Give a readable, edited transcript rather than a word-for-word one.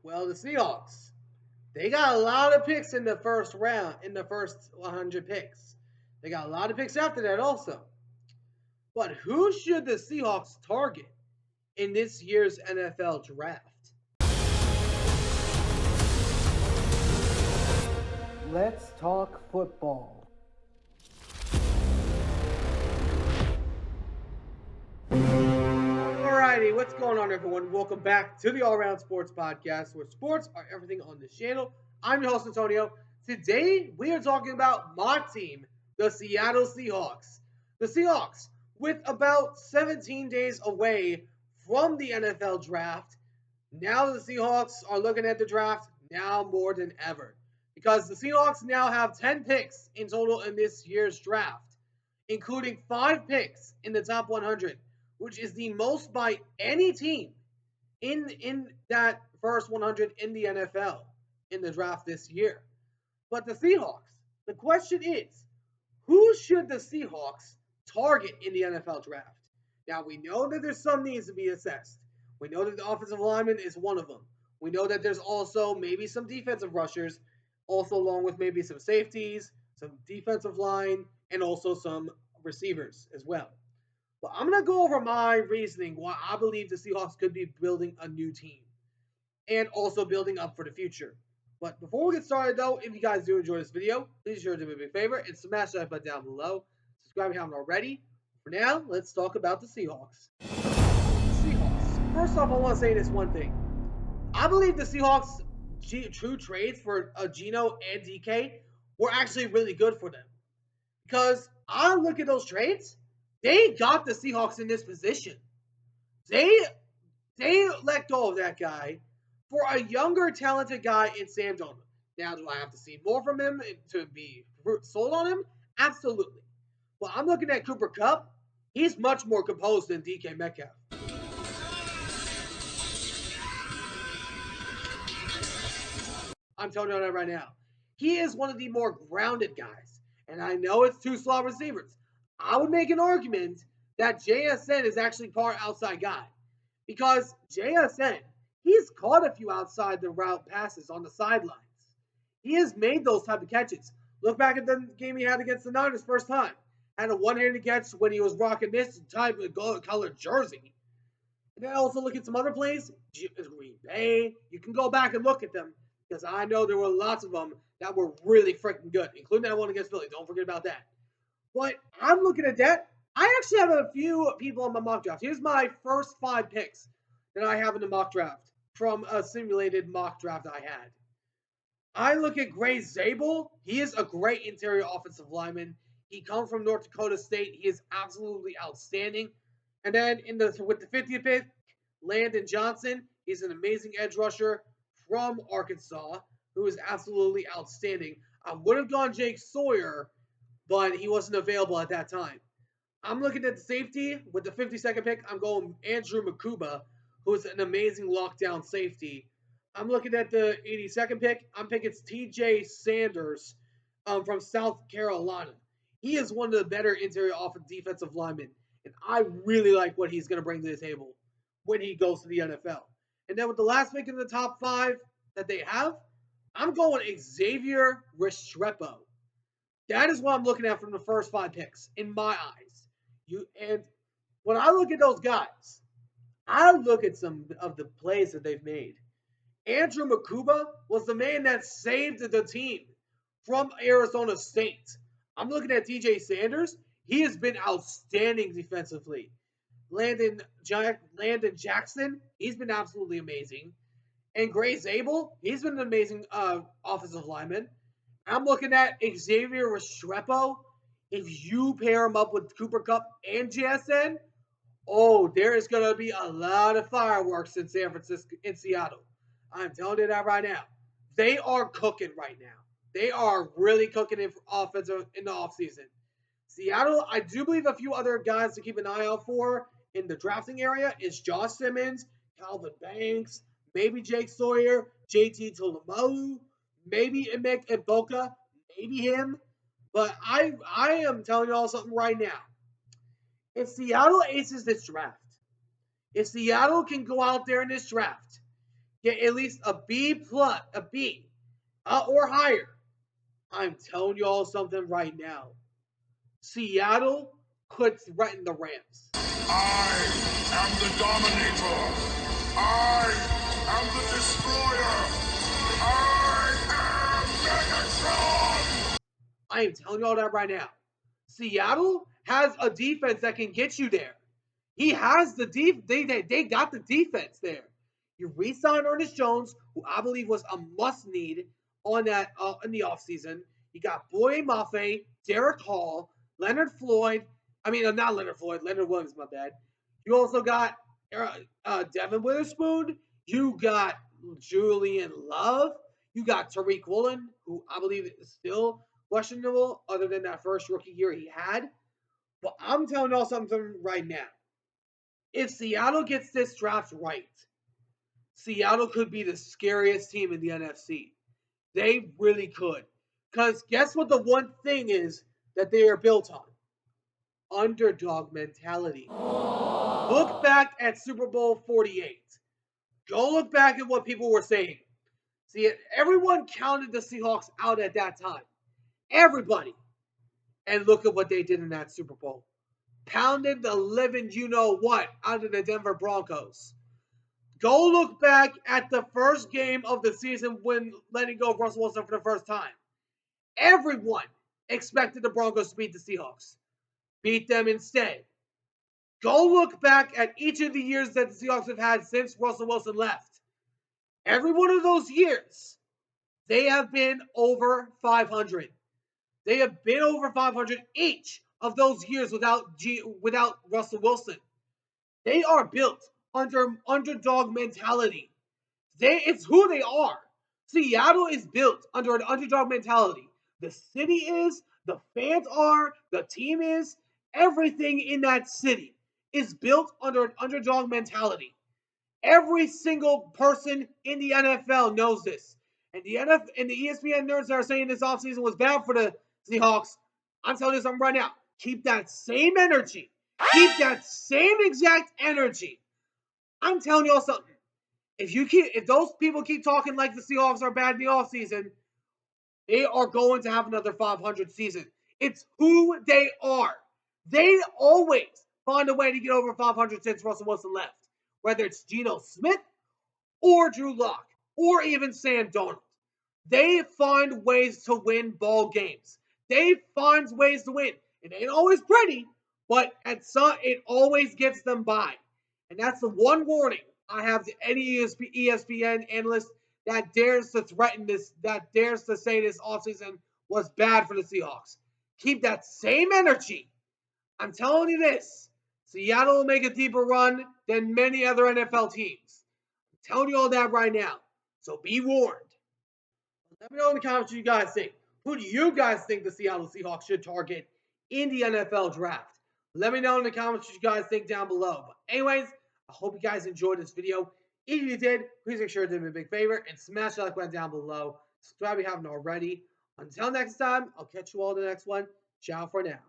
Well, the Seahawks, they got a lot of picks in the first round, in the first 100 picks. They got a lot of picks after that also. But who should the Seahawks target in this year's NFL draft? Let's talk football. Alrighty, what's going on, everyone? Welcome back to the All Around Sports Podcast, where sports are everything on this channel. I'm your host, Antonio. Today, we are talking about my team, the Seattle Seahawks. The Seahawks, with about 17 days away from the NFL draft, now the Seahawks are looking at the draft now more than ever. Because the Seahawks now have 10 picks in total in this year's draft, including 5 picks in the top 100, which is the most by any team in that first 100 in the NFL in the draft this year. But the Seahawks, the question is, who should the Seahawks target in the NFL draft? Now, we know that there's some needs to be assessed. We know that the offensive lineman is one of them. We know that there's also maybe some defensive rushers, also along with maybe some safeties, some defensive line, and also some receivers as well. But I'm going to go over my reasoning why I believe the Seahawks could be building a new team and also building up for the future. But before we get started, though, if you guys do enjoy this video, please sure to do me a big favor and smash that button down below. Subscribe if you haven't already. For now, let's talk about the Seahawks. Seahawks. First off, I want to say this one thing. I believe the Seahawks' true trades for Geno and DK were actually really good for them. Because I look at those trades, they got the Seahawks in this position. They let go of that guy for a younger, talented guy in Sam Darnold. Now, do I have to see more from him to be sold on him? Absolutely. But I'm looking at Cooper Kupp. He's much more composed than DK Metcalf. I'm telling you that right now. He is one of the more grounded guys. And I know it's two slot receivers. I would make an argument that JSN is actually part outside guy. Because JSN, he's caught a few outside the route passes on the sidelines. He has made those type of catches. Look back at the game he had against the Niners first time. Had a one-handed catch when he was rocking this type of gold-colored jersey. And then also look at some other plays. Green Bay. You can go back and look at them because I know there were lots of them that were really freaking good, including that one against Philly. Don't forget about that. But I'm looking at that. I actually have a few people on my mock draft. Here's my first 5 picks that I have in the mock draft from a simulated mock draft I had. I look at Gray Zabel. He is a great interior offensive lineman. He comes from North Dakota State. He is absolutely outstanding. And then with the 50th pick, Landon Johnson. He's an amazing edge rusher from Arkansas who is absolutely outstanding. I would have gone Jake Sawyer, but he wasn't available at that time. I'm looking at the safety. With the 52nd pick, I'm going Andrew Makuba, who's an amazing lockdown safety. I'm looking at the 82nd pick. I'm picking TJ Sanders from South Carolina. He is one of the better interior defensive linemen, and I really like what he's going to bring to the table when he goes to the NFL. And then with the last pick in the top 5 that they have, I'm going Xavier Restrepo. That is what I'm looking at from the first 5 picks in my eyes. And when I look at those guys, I look at some of the plays that they've made. Andrew Makuba was the man that saved the team from Arizona State. I'm looking at TJ Sanders. He has been outstanding defensively. Landon Jackson, he's been absolutely amazing. And Gray Zabel, he's been an amazing offensive lineman. I'm looking at Xavier Restrepo. If you pair him up with Cooper Kupp and JSN, oh, there is going to be a lot of fireworks in San Francisco, in Seattle. I'm telling you that right now. They are cooking right now. They are really cooking in offensive in the offseason. Seattle, I do believe a few other guys to keep an eye out for in the drafting area is Josh Simmons, Calvin Banks, maybe Jake Sawyer, JT Tuilamoau, maybe Emek Iboka, maybe him. But I am telling you all something right now. If Seattle aces this draft, if Seattle can go out there in this draft, get at least a B plus, a B, or higher. I'm telling you all something right now. Seattle could threaten the Rams. I am the Dominator. I am the Destroyer. I am Megatron. I am telling you all that right now. Seattle has a defense that can get you there. He has the they got the defense there. You re-signed Ernest Jones, who I believe was a must-need on that in the offseason. You got Boye Mafe, Derek Hall, Leonard Floyd. I mean, not Leonard Floyd, Leonard Williams, my bad. You also got Devin Witherspoon. You got Julian Love. You got Tariq Woolen, who I believe is still questionable, other than that first rookie year he had. But I'm telling you all something right now. If Seattle gets this draft right, Seattle could be the scariest team in the NFC. They really could. Because guess what the one thing is that they are built on? Underdog mentality. Look back at Super Bowl 48. Go look back at what people were saying. See, everyone counted the Seahawks out at that time. Everybody. And look at what they did in that Super Bowl. Pounded the living you know what out of the Denver Broncos. Go look back at the first game of the season when letting go of Russell Wilson for the first time. Everyone expected the Broncos to beat the Seahawks. Beat them instead. Go look back at each of the years that the Seahawks have had since Russell Wilson left. Every one of those years, they have been over 500. They have been over 500 each of those years without Russell Wilson. They are built under underdog mentality. It's who they are. Seattle is built under an underdog mentality. The city is, the fans are, the team is, everything in that city is built under an underdog mentality. Every single person in the NFL knows this. And the ESPN nerds that are saying this offseason was bad for the Seahawks, I'm telling you something right now. Keep that same energy. Keep that same exact energy. I'm telling y'all something. If those people keep talking like the Seahawks are bad in the offseason, they are going to have another 500 season. It's who they are. They always find a way to get over 500 since Russell Wilson left. Whether it's Geno Smith or Drew Lock or even Sam Darnold. They find ways to win ball games. They find ways to win. It ain't always pretty, but it always gets them by. And that's the one warning I have to any ESPN analyst that dares to threaten this, that dares to say this offseason was bad for the Seahawks. Keep that same energy. I'm telling you this. Seattle will make a deeper run than many other NFL teams. I'm telling you all that right now. So be warned. Let me know in the comments what you guys think. Who do you guys think the Seattle Seahawks should target in the NFL draft? Let me know in the comments what you guys think down below. But anyways, I hope you guys enjoyed this video. If you did, please make sure to do me a big favor and smash that like button down below. Subscribe if you haven't already. Until next time, I'll catch you all in the next one. Ciao for now.